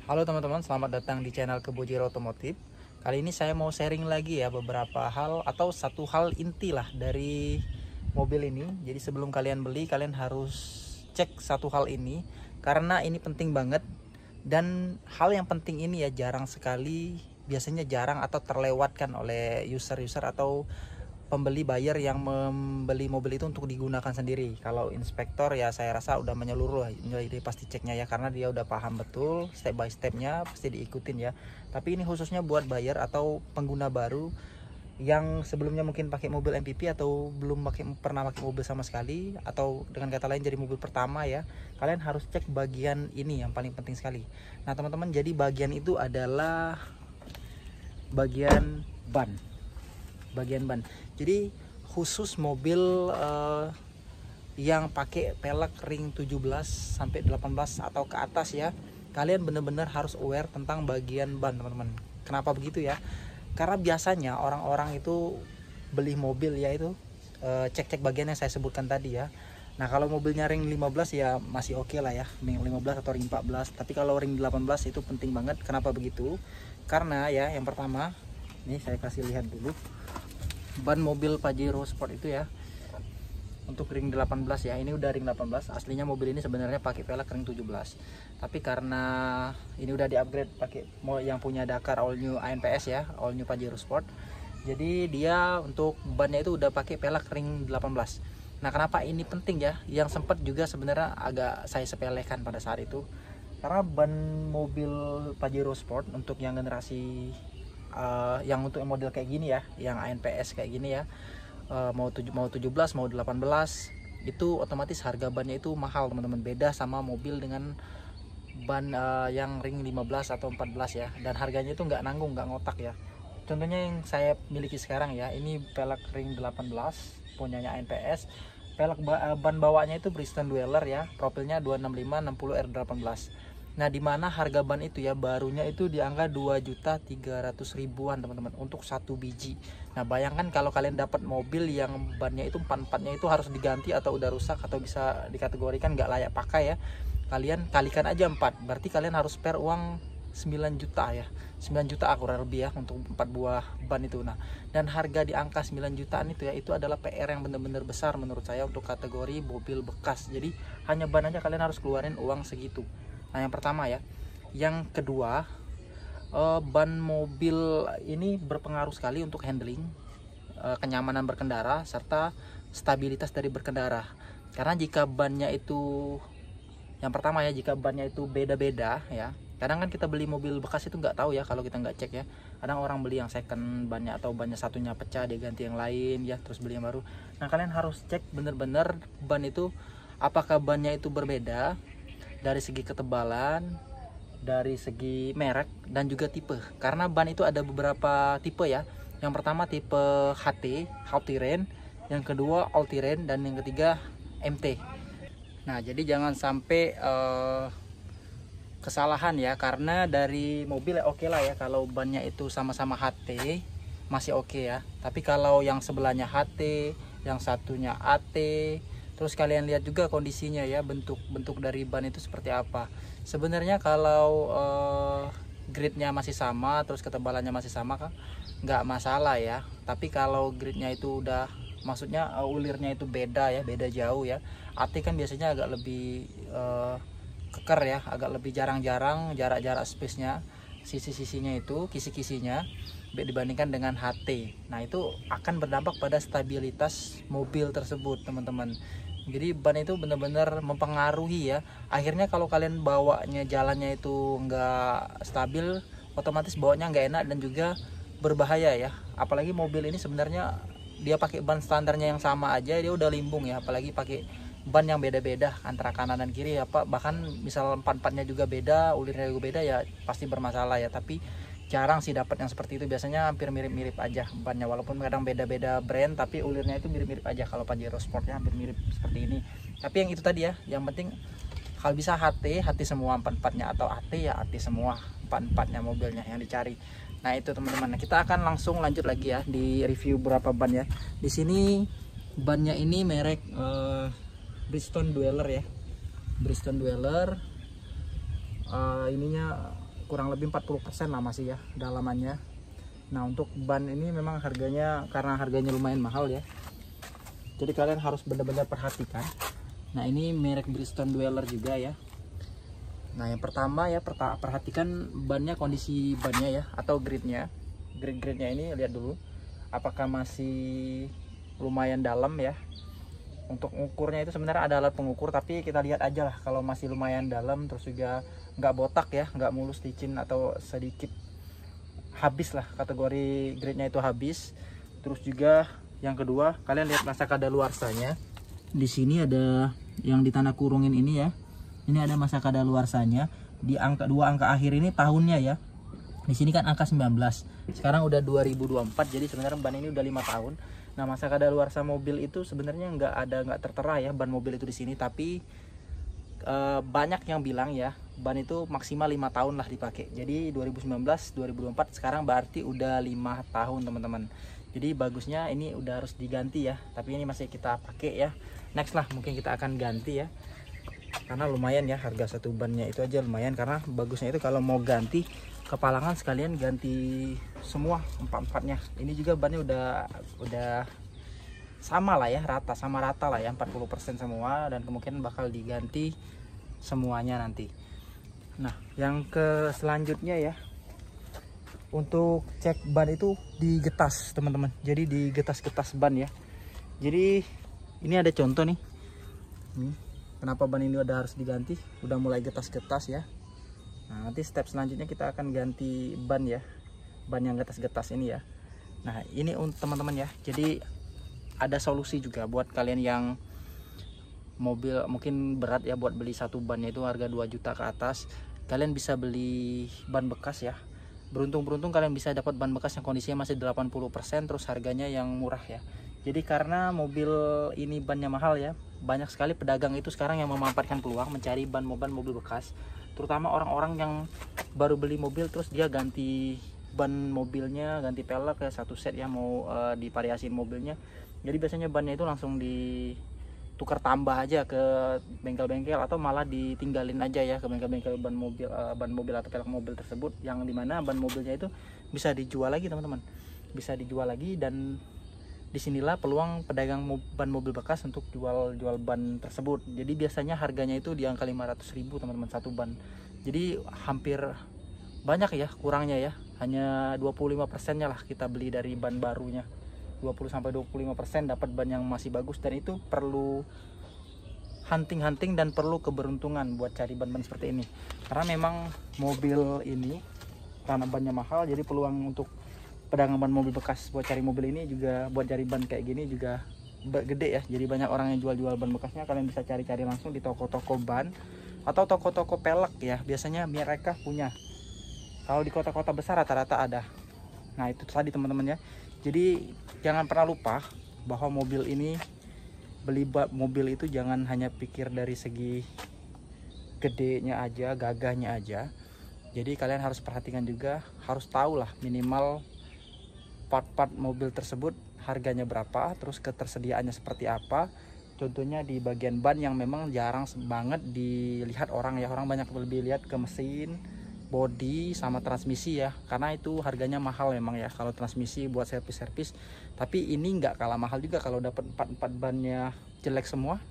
Halo teman-teman, selamat datang di channel Kebojero Otomotif. Kali ini saya mau sharing lagi ya beberapa hal atau satu hal inti lah dari mobil ini. Jadi sebelum kalian beli, kalian harus cek satu hal ini karena ini penting banget. Dan hal yang penting ini ya jarang sekali, biasanya jarang atau terlewatkan oleh user-user atau pembeli buyer yang membeli mobil itu untuk digunakan sendiri. Kalau inspektor ya saya rasa udah menyeluruh, jadi pasti ceknya ya karena dia udah paham betul step by stepnya, pasti diikutin ya. Tapi ini khususnya buat buyer atau pengguna baru yang sebelumnya mungkin pakai mobil MPV atau belum pernah pakai mobil sama sekali, atau dengan kata lain jadi mobil pertama ya. Kalian harus cek bagian ini yang paling penting sekali. Nah teman-teman, jadi bagian itu adalah bagian ban. Jadi khusus mobil yang pakai pelek ring 17 sampai 18 atau ke atas ya, kalian benar-benar harus aware tentang bagian ban teman-teman. Kenapa begitu ya? Karena biasanya orang-orang itu beli mobil ya itu cek-cek bagian yang saya sebutkan tadi ya. Nah kalau mobilnya ring 15 ya masih oke lah ya, ring 15 atau ring 14. Tapi kalau ring 18 itu penting banget. Kenapa begitu? Karena ya yang pertama, ini saya kasih lihat dulu ban mobil Pajero Sport itu ya, untuk ring 18 ya, ini udah ring 18. Aslinya mobil ini sebenarnya pakai pelek ring 17, tapi karena ini udah di upgrade pakai yang punya Dakar all new ANPS ya, all new Pajero Sport, jadi dia untuk bannya itu udah pakai pelek ring 18. Nah kenapa ini penting ya, yang sempat juga sebenarnya agak saya sepelekan pada saat itu, karena ban mobil Pajero Sport untuk yang generasi yang untuk model kayak gini ya, yang ANPS kayak gini ya, mau 17 mau 18, itu otomatis harga bannya itu mahal teman-teman. Beda sama mobil dengan ban yang ring 15 atau 14 ya, dan harganya itu nggak nanggung, nggak ngotak ya. Contohnya yang saya miliki sekarang ya, ini pelek ring 18 punyanya ANPS. Pelek ban bawahnya itu Bridgestone Dweller ya, profilnya 265 60 R18. Nah dimana harga ban itu ya barunya itu di angka 2.300.000-an teman-teman untuk satu biji. Nah bayangkan kalau kalian dapat mobil yang bannya itu empat-empatnya itu harus diganti atau udah rusak atau bisa dikategorikan nggak layak pakai ya, kalian kalikan aja 4, berarti kalian harus spare uang 9 juta ya, 9 juta kurang lebih ya untuk 4 buah ban itu. Nah dan harga di angka 9 jutaan itu ya, itu adalah PR yang benar-benar besar menurut saya untuk kategori mobil bekas. Jadi hanya ban aja kalian harus keluarin uang segitu. Nah yang pertama ya. Yang kedua, ban mobil ini berpengaruh sekali untuk handling, kenyamanan berkendara, serta stabilitas dari berkendara. Karena jika bannya itu, yang pertama ya, jika bannya itu beda-beda ya, kadang kan kita beli mobil bekas itu nggak tahu ya kalau kita nggak cek ya. Kadang orang beli yang second bannya atau bannya satunya pecah, dia ganti yang lain ya, terus beli yang baru. Nah kalian harus cek bener-bener ban itu apakah bannya itu berbeda dari segi ketebalan, dari segi merek, dan juga tipe. Karena ban itu ada beberapa tipe ya. Yang pertama tipe HT, High Terrain, yang kedua All Terrain, dan yang ketiga MT. Nah jadi jangan sampai kesalahan ya, karena dari mobil ya oke lah ya kalau bannya itu sama-sama HT masih oke ya. Tapi kalau yang sebelahnya HT, yang satunya AT, terus kalian lihat juga kondisinya ya, bentuk dari ban itu seperti apa. Sebenarnya kalau gridnya masih sama, terus ketebalannya masih sama kan nggak masalah ya. Tapi kalau gridnya itu udah, maksudnya ulirnya itu beda ya, beda jauh ya. AT kan biasanya agak lebih keker ya, agak lebih jarang-jarang jarak-jarak space-nya, sisi-sisinya itu, kisi-kisinya dibandingkan dengan HT. Nah itu akan berdampak pada stabilitas mobil tersebut teman-teman. Jadi ban itu benar-benar mempengaruhi ya. Akhirnya kalau kalian bawanya jalannya itu nggak stabil, otomatis bawanya nggak enak dan juga berbahaya ya. Apalagi mobil ini sebenarnya dia pakai ban standarnya yang sama aja dia udah limbung ya, apalagi pakai ban yang beda-beda antara kanan dan kiri ya Pak. Bahkan misal empat-empatnya juga beda, ulirnya juga beda ya, pasti bermasalah ya. Tapi jarang sih dapat yang seperti itu, biasanya hampir mirip-mirip aja bannya, walaupun kadang beda-beda brand tapi ulirnya itu mirip-mirip aja. Kalau Pajero Sportnya hampir mirip seperti ini. Tapi yang itu tadi ya, yang penting kalau bisa HT semua empat-empatnya, atau AT ya AT semua empat-empatnya mobilnya yang dicari. Nah itu teman-teman, kita akan langsung lanjut lagi ya di review beberapa ban ya. Di sini bannya ini merek Bridgestone Dweller ya, Bridgestone Dweller. Ininya kurang lebih 40% lah masih ya dalamannya. Nah untuk ban ini memang harganya, karena harganya lumayan mahal ya, jadi kalian harus benar-benar perhatikan. Nah ini merek Bridgestone Dweller juga ya. Nah yang pertama ya, perhatikan bannya, kondisi bannya ya, atau gridnya. Grid-gridnya ini lihat dulu apakah masih lumayan dalam ya. Untuk ukurnya itu sebenarnya ada alat pengukur, tapi kita lihat aja lah kalau masih lumayan dalam, terus juga nggak botak ya, nggak mulus licin atau sedikit habis lah, kategori grade-nya itu habis. Terus juga yang kedua, kalian lihat masa kadaluarsanya. Di sini ada yang di tanda kurungin ini ya. Ini ada masa kadaluarsanya. Di angka 2 angka akhir ini tahunnya ya. Di sini kan angka 19. Sekarang udah 2024, jadi sebenarnya ban ini udah 5 tahun. Nah, masa kadaluarsa mobil itu sebenarnya nggak tertera ya ban mobil itu di sini, tapi banyak yang bilang ya ban itu maksimal 5 tahun lah dipakai. Jadi 2019 2024 sekarang berarti udah 5 tahun teman-teman. Jadi bagusnya ini udah harus diganti ya, tapi ini masih kita pakai ya. Next lah mungkin kita akan ganti ya, karena lumayan ya harga satu bannya itu aja lumayan. Karena bagusnya itu kalau mau ganti kepalangan sekalian ganti semua empat-empatnya. Ini juga bannya udah sama lah ya, sama rata lah ya, 40% semua, dan kemungkinan bakal diganti semuanya nanti. Nah yang ke selanjutnya ya, untuk cek ban itu digetas teman-teman. Jadi digetas-getas ban ya. Jadi ini ada contoh nih. Kenapa ban ini udah harus diganti, udah mulai getas-getas ya. Nah nanti step selanjutnya kita akan ganti ban ya, ban yang getas-getas ini ya. Nah ini untuk teman-teman ya, jadi ada solusi juga buat kalian yang mobil mungkin berat ya, buat beli satu bannya itu harga 2 juta ke atas. Kalian bisa beli ban bekas ya. Beruntung kalian bisa dapat ban bekas yang kondisinya masih 80%, terus harganya yang murah ya. Jadi karena mobil ini bannya mahal ya, banyak sekali pedagang itu sekarang yang memanfaatkan peluang mencari ban mobil bekas. Terutama orang-orang yang baru beli mobil terus dia ganti ban mobilnya, ganti pelek kayak satu set ya, mau divariasiin mobilnya. Jadi biasanya bannya itu langsung ditukar tambah aja ke bengkel-bengkel, atau malah ditinggalin aja ya ke bengkel-bengkel ban mobil atau pelek mobil tersebut, yang dimana ban mobilnya itu bisa dijual lagi teman-teman, bisa dijual lagi. Dan disinilah peluang pedagang ban mobil bekas untuk jual ban tersebut. Jadi biasanya harganya itu di angka 500.000 teman-teman satu ban. Jadi hampir banyak ya kurangnya ya, hanya 25%-nya lah kita beli dari ban barunya. 20-25% dapat ban yang masih bagus, dan itu perlu hunting dan perlu keberuntungan buat cari ban-ban seperti ini. Karena memang mobil ini karena bannya mahal, jadi peluang untuk pedagang ban mobil bekas buat cari mobil ini juga, buat cari ban kayak gini juga gede ya. Jadi banyak orang yang jual ban bekasnya. Kalian bisa cari-cari langsung di toko-toko ban atau toko-toko pelek ya, biasanya mereka punya. Kalau di kota-kota besar rata-rata ada. Nah itu tadi teman-teman ya. Jadi jangan pernah lupa bahwa mobil ini, beli mobil itu jangan hanya pikir dari segi gedenya aja, gagahnya aja. Jadi kalian harus perhatikan juga, harus tahu lah minimal part-part mobil tersebut harganya berapa, terus ketersediaannya seperti apa. Contohnya di bagian ban yang memang jarang banget dilihat orang ya, orang banyak lebih lihat ke mesin, bodi sama transmisi ya, karena itu harganya mahal memang ya kalau transmisi buat servis-servis. Tapi ini nggak kalah mahal juga. Kalau dapat 4 bannya jelek semua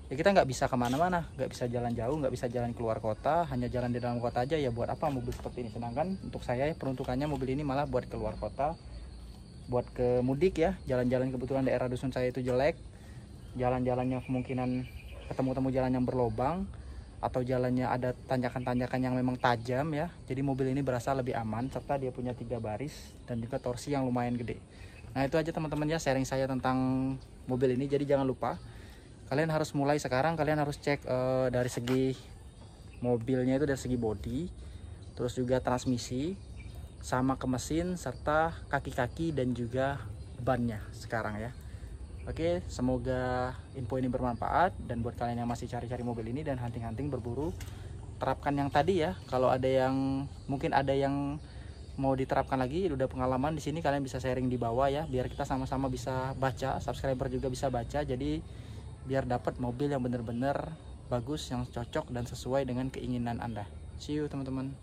ya, kita nggak bisa kemana-mana, nggak bisa jalan jauh, nggak bisa jalan keluar kota, hanya jalan di dalam kota aja ya. Buat apa mobil seperti ini? Sedangkan untuk saya peruntukannya mobil ini malah buat keluar kota, buat ke mudik ya, jalan-jalan. Kebetulan daerah dusun saya itu jelek, jalan-jalannya kemungkinan ketemu jalan yang berlobang, atau jalannya ada tanjakan-tanjakan yang memang tajam ya. Jadi mobil ini berasa lebih aman, serta dia punya 3 baris dan juga torsi yang lumayan gede. Nah itu aja teman-teman ya sharing saya tentang mobil ini. Jadi jangan lupa kalian harus mulai sekarang, kalian harus cek dari segi mobilnya itu, dari segi bodi, terus juga transmisi, sama ke mesin, serta kaki-kaki dan juga bannya sekarang ya. Oke, semoga info ini bermanfaat, dan buat kalian yang masih cari-cari mobil ini dan hunting-hunting berburu, terapkan yang tadi ya. Kalau ada yang mungkin ada yang mau diterapkan lagi, udah pengalaman di sini, kalian bisa sharing di bawah ya, biar kita sama-sama bisa baca, subscriber juga bisa baca. Jadi biar dapat mobil yang bener-bener bagus, yang cocok dan sesuai dengan keinginan Anda. See you teman-teman.